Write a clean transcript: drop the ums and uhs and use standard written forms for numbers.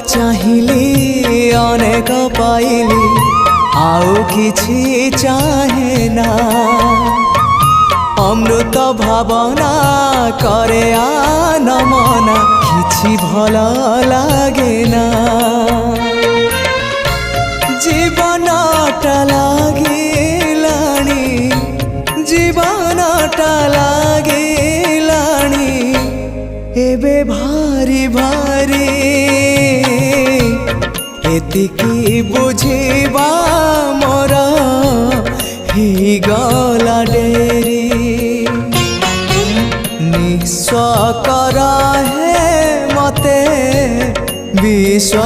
चाहिली अनेक पाइली आउ किछि चाहे ना अमृत भावना करे आनमना किछि भल लागे ना जीवनटा लागिलाणी जीवनटा लागिलाणी एबे भारी भारी एतिकी बुझिबा मोर ही गला डेरी निस्व करा है मते विश्व